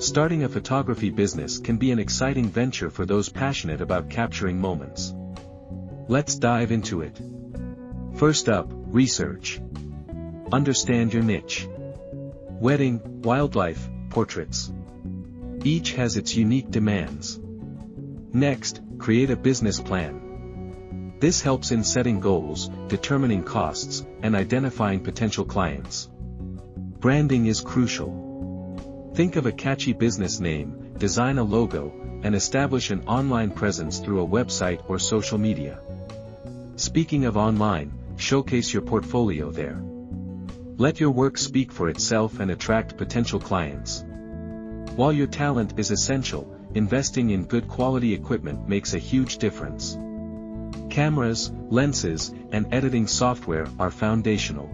Starting a photography business can be an exciting venture for those passionate about capturing moments. Let's dive into it. First up, research. Understand your niche. Wedding, wildlife, portraits. Each has its unique demands. Next, create a business plan. This helps in setting goals, determining costs, and identifying potential clients. Branding is crucial. Think of a catchy business name, design a logo, and establish an online presence through a website or social media. Speaking of online, showcase your portfolio there. Let your work speak for itself and attract potential clients. While your talent is essential, investing in good quality equipment makes a huge difference. Cameras, lenses, and editing software are foundational.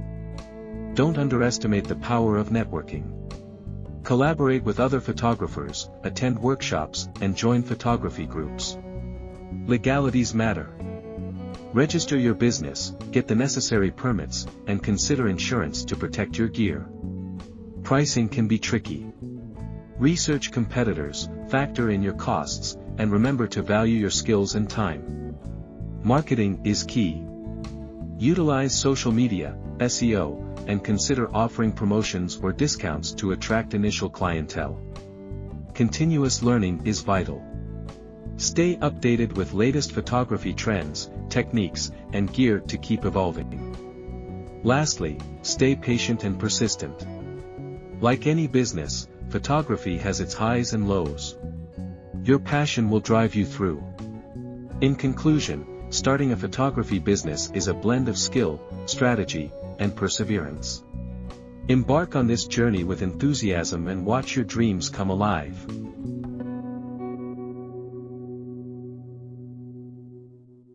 Don't underestimate the power of networking. Collaborate with other photographers, attend workshops, and join photography groups. Legalities matter. Register your business, get the necessary permits, and consider insurance to protect your gear. Pricing can be tricky. Research competitors, factor in your costs, and remember to value your skills and time. Marketing is key. Utilize social media, SEO, and consider offering promotions or discounts to attract initial clientele. Continuous learning is vital. Stay updated with latest photography trends, techniques, and gear to keep evolving. Lastly, stay patient and persistent. Like any business, photography has its highs and lows. Your passion will drive you through. In conclusion, starting a photography business is a blend of skill, strategy, and perseverance. Embark on this journey with enthusiasm and watch your dreams come alive.